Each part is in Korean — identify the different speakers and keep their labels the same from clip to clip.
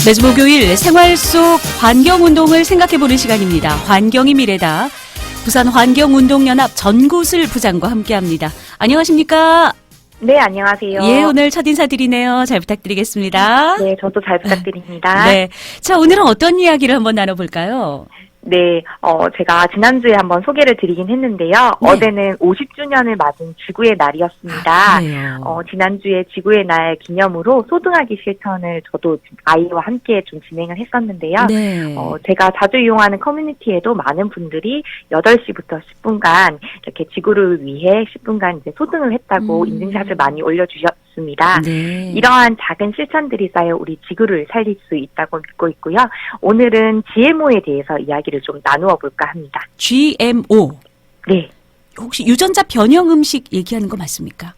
Speaker 1: 매주 목요일 생활 속 환경운동을 생각해보는 시간입니다. 환경이 미래다. 부산 환경운동연합 전구슬 부장과 함께합니다. 안녕하십니까?
Speaker 2: 네, 안녕하세요.
Speaker 1: 예, 오늘 첫 인사드리네요. 잘 부탁드리겠습니다.
Speaker 2: 네, 저도 잘 부탁드립니다.
Speaker 1: 네. 자, 오늘은 어떤 이야기를 한번 나눠볼까요?
Speaker 2: 네, 제가 지난주에 한번 소개를 드리긴 했는데요.
Speaker 1: 네.
Speaker 2: 어제는 50주년을 맞은 지구의 날이었습니다.
Speaker 1: 그래요.
Speaker 2: 지난주에 지구의 날 기념으로 소등하기 실천을 저도 아이와 함께 좀 진행을 했었는데요.
Speaker 1: 네.
Speaker 2: 제가 자주 이용하는 커뮤니티에도 많은 분들이 8시부터 10분간 이렇게 지구를 위해 10분간 이제 소등을 했다고 인증샷을 많이 올려주셨습니다.
Speaker 1: 네.
Speaker 2: 이러한 작은 실천들이 쌓여 우리 지구를 살릴 수 있다고 믿고 있고요. 오늘은 GMO에 대해서 이야기를 좀 나누어 볼까 합니다.
Speaker 1: GMO.
Speaker 2: 네.
Speaker 1: 혹시 유전자 변형 음식 얘기하는 거 맞습니까?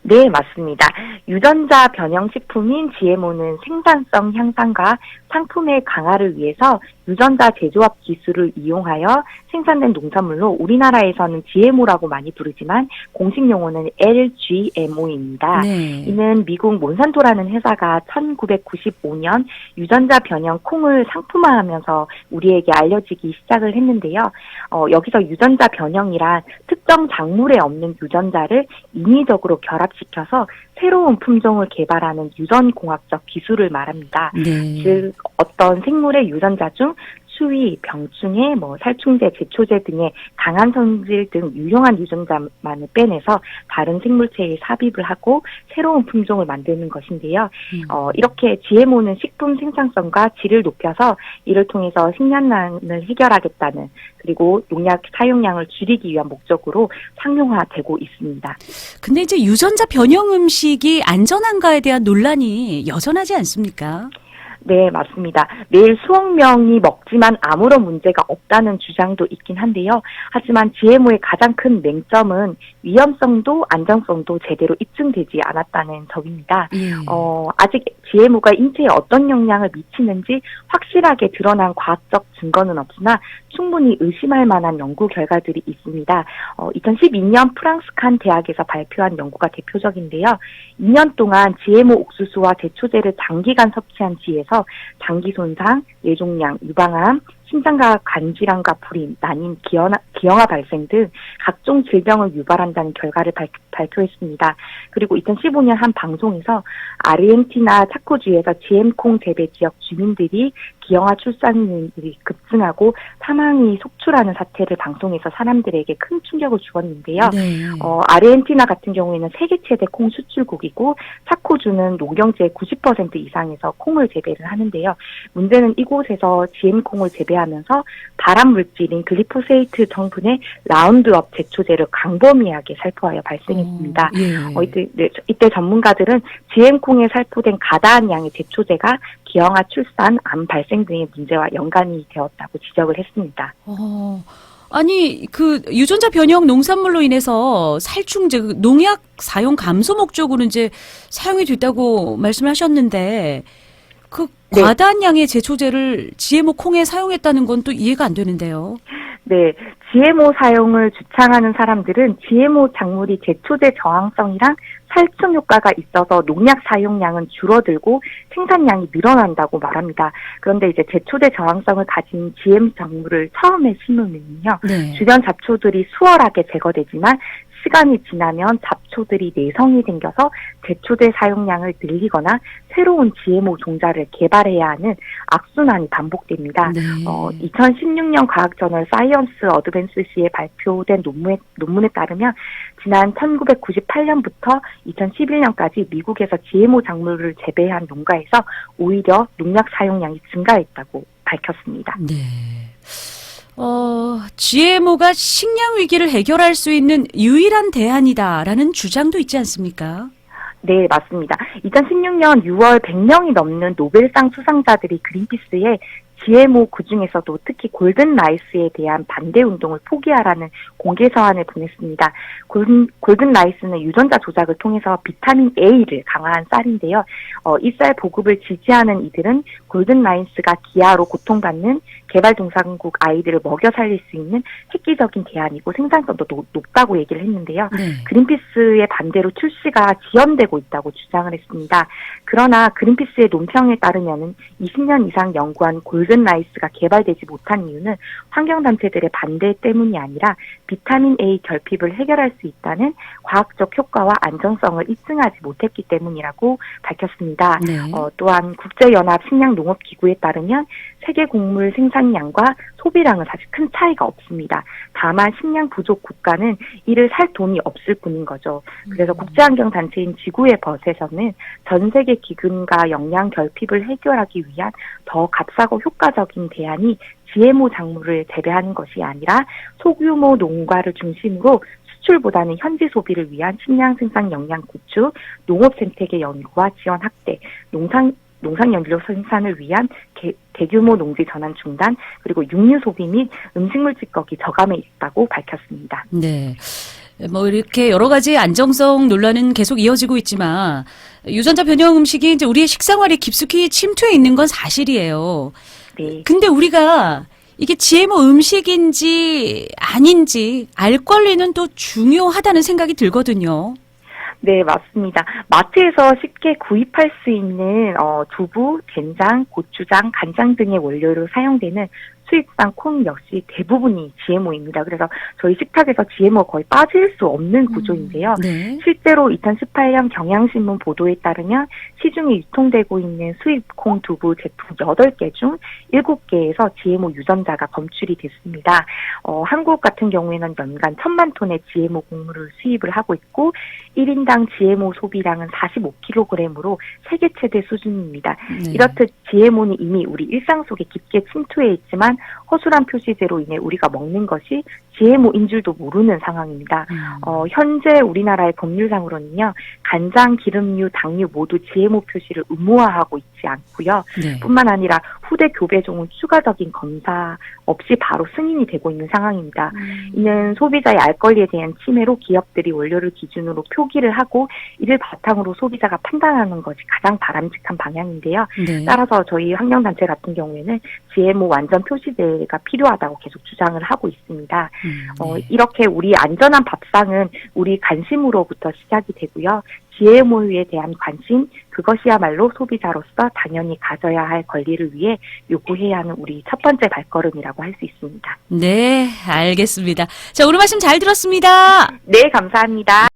Speaker 2: 네, 맞습니다. 유전자 변형 식품인 GMO는 생산성 향상과 상품의 강화를 위해서 유전자 제조업 기술을 이용하여 생산된 농산물로 우리나라에서는 GMO라고 많이 부르지만 공식 용어는 LGMO입니다.
Speaker 1: 네.
Speaker 2: 이는 미국 몬산토라는 회사가 1995년 유전자 변형 콩을 상품화하면서 우리에게 알려지기 시작을 했는데요. 여기서 유전자 변형이란 특정 작물에 없는 유전자를 인위적으로 결합시켜서 새로운 품종을 개발하는 유전공학적 기술을 말합니다.
Speaker 1: 네.
Speaker 2: 즉 어떤 생물의 유전자 중 수위, 병충해, 살충제, 제초제 등의 강한 성질 등 유용한 유전자만을 빼내서 다른 생물체에 삽입을 하고 새로운 품종을 만드는 것인데요. 이렇게 GMO는 식품 생산성과 질을 높여서 이를 통해서 식량난을 해결하겠다는 그리고 농약 사용량을 줄이기 위한 목적으로 상용화되고 있습니다.
Speaker 1: 근데 이제 유전자 변형 음식이 안전한가에 대한 논란이 여전하지 않습니까?
Speaker 2: 네, 맞습니다. 매일 수억 명이 먹지만 아무런 문제가 없다는 주장도 있긴 한데요. 하지만 GMO의 가장 큰 맹점은 위험성도 안정성도 제대로 입증되지 않았다는 점입니다. 아직 GMO가 인체에 어떤 영향을 미치는지 확실하게 드러난 과학적 증거는 없으나 충분히 의심할 만한 연구 결과들이 있습니다. 2012년 프랑스 칸 대학에서 발표한 연구가 대표적인데요. 2년 동안 GMO 옥수수와 제초제를 장기간 섭취한 지에서 장기 손상, 뇌종양, 유방암, 심장과 간 질환과 불임, 난임, 기형아 발생 등 각종 질병을 유발한다는 결과를 발표했습니다. 그리고 2015년 한 방송에서 아르헨티나 차코주에서 GM콩 재배 지역 주민들이 기형아 출산율이 급증하고 사망이 속출하는 사태를 방송에서 사람들에게 큰 충격을 주었는데요.
Speaker 1: 네.
Speaker 2: 아르헨티나 같은 경우에는 세계 최대 콩 수출국이고 차코주는 농경지의 90% 이상에서 콩을 재배를 하는데요. 문제는 이곳에서 GM콩을 재배하면서 발암 물질인 글리포세이트 성분의 라운드업 제초제를 광범위하게 살포하여 발생했습니다. 이때 전문가들은 GM콩에 살포된 가다한 양의 제초제가 기형아 출산, 암 발생 등의 문제와 연관이 되었다고 지적을 했습니다.
Speaker 1: 아니, 유전자 변형 농산물로 인해서 살충제, 농약 사용 감소 목적으로 이제 사용이 됐다고 말씀하셨는데,
Speaker 2: 네.
Speaker 1: 과다한 양의 제초제를 GMO 콩에 사용했다는 건 또 이해가 안 되는데요.
Speaker 2: 네, GMO 사용을 주창하는 사람들은 GMO 작물이 제초제 저항성이랑 살충 효과가 있어서 농약 사용량은 줄어들고 생산량이 늘어난다고 말합니다. 그런데 이제 제초제 저항성을 가진 GM 작물을 처음에 심으면요,
Speaker 1: 네.
Speaker 2: 주변 잡초들이 수월하게 제거되지만 시간이 지나면 잡초들이 내성이 생겨서 제초제 사용량을 늘리거나 새로운 GMO 종자를 개발해야 하는 악순환이 반복됩니다.
Speaker 1: 네.
Speaker 2: 2016년 과학저널 사이언스 어드밴스시에 발표된 논문에 따르면 지난 1998년부터 2011년까지 미국에서 GMO 작물을 재배한 농가에서 오히려 농약 사용량이 증가했다고 밝혔습니다.
Speaker 1: 네. GMO가 식량 위기를 해결할 수 있는 유일한 대안이다라는 주장도 있지 않습니까?
Speaker 2: 네, 맞습니다. 2016년 6월 100명이 넘는 노벨상 수상자들이 그린피스에 GMO 그중에서도 특히 골든 라이스에 대한 반대 운동을 포기하라는 공개 서한을 보냈습니다. 골든 라이스는 유전자 조작을 통해서 비타민 A를 강화한 쌀인데요. 이 쌀 보급을 지지하는 이들은 골든 라이스가 기아로 고통받는 개발도상국 아이들을 먹여 살릴 수 있는 획기적인 대안이고 생산성도 높다고 얘기를 했는데요.
Speaker 1: 네.
Speaker 2: 그린피스의 반대로 출시가 지연되고 있다고 주장을 했습니다. 그러나 그린피스의 논평에 따르면은 20년 이상 연구한 골든라이스가 개발되지 못한 이유는 환경단체들의 반대 때문이 아니라 비타민 A 결핍을 해결할 수 있다는 과학적 효과와 안정성을 입증하지 못했기 때문이라고 밝혔습니다.
Speaker 1: 네.
Speaker 2: 또한 국제연합 식량농업기구에 따르면 세계 곡물 생산량과 소비량은 사실 큰 차이가 없습니다. 다만 식량 부족 국가는 이를 살 돈이 없을 뿐인 거죠. 그래서 국제환경단체인 지구의 벗에서는 전 세계 기근과 영양 결핍을 해결하기 위한 더 값싸고 효과적인 대안이 GMO 작물을 재배하는 것이 아니라 소규모 농가를 중심으로 수출보다는 현지 소비를 위한 식량 생산 역량 구축, 농업 생태계 연구와 지원 확대, 농산연료 생산을 위한 대규모 농지 전환 중단, 그리고 육류 소비 및 음식물 찌꺼기 저감에 있다고 밝혔습니다.
Speaker 1: 네. 뭐 이렇게 여러 가지 안정성 논란은 계속 이어지고 있지만 유전자 변형 음식이 이제 우리의 식생활에 깊숙이 침투해 있는 건 사실이에요.
Speaker 2: 네.
Speaker 1: 근데 우리가 이게 GMO 음식인지 아닌지 알 권리는 또 중요하다는 생각이 들거든요.
Speaker 2: 네, 맞습니다. 마트에서 쉽게 구입할 수 있는 두부, 된장, 고추장, 간장 등의 원료로 사용되는 수입산 콩 역시 대부분이 GMO입니다. 그래서 저희 식탁에서 GMO 거의 빠질 수 없는 구조인데요.
Speaker 1: 네.
Speaker 2: 실제로 2018년 경향신문 보도에 따르면 시중에 유통되고 있는 수입 콩 두부 제품 8개 중 7개에서 GMO 유전자가 검출이 됐습니다. 한국 같은 경우에는 연간 1,000만 톤의 GMO 곡물을 수입을 하고 있고 1인당 GMO 소비량은 45kg으로 세계 최대 수준입니다.
Speaker 1: 네.
Speaker 2: 이렇듯 GMO는 이미 우리 일상 속에 깊게 침투해 있지만 허술한 표시제로 인해 우리가 먹는 것이 GMO인 줄도 모르는 상황입니다. 현재 우리나라의 법률상으로는요, 간장, 기름류, 당류 모두 GMO 표시를 의무화하고 있지 않고요.
Speaker 1: 네.
Speaker 2: 뿐만 아니라 후대 교배종은 추가적인 검사 없이 바로 승인이 되고 있는 상황입니다. 이는 소비자의 알 권리에 대한 침해로 기업들이 원료를 기준으로 표기를 하고 이를 바탕으로 소비자가 판단하는 것이 가장 바람직한 방향인데요.
Speaker 1: 네.
Speaker 2: 따라서 저희 환경단체 같은 경우에는 GMO 완전 표시제가 필요하다고 계속 주장을 하고 있습니다.
Speaker 1: 네.
Speaker 2: 이렇게 우리 안전한 밥상은 우리 관심으로부터 시작이 되고요. GMO에 대한 관심, 그것이야말로 소비자로서 당연히 가져야 할 권리를 위해 요구해야 하는 우리 첫 번째 발걸음이라고 할 수 있습니다.
Speaker 1: 네, 알겠습니다. 자, 오늘 말씀 잘 들었습니다.
Speaker 2: 네, 감사합니다.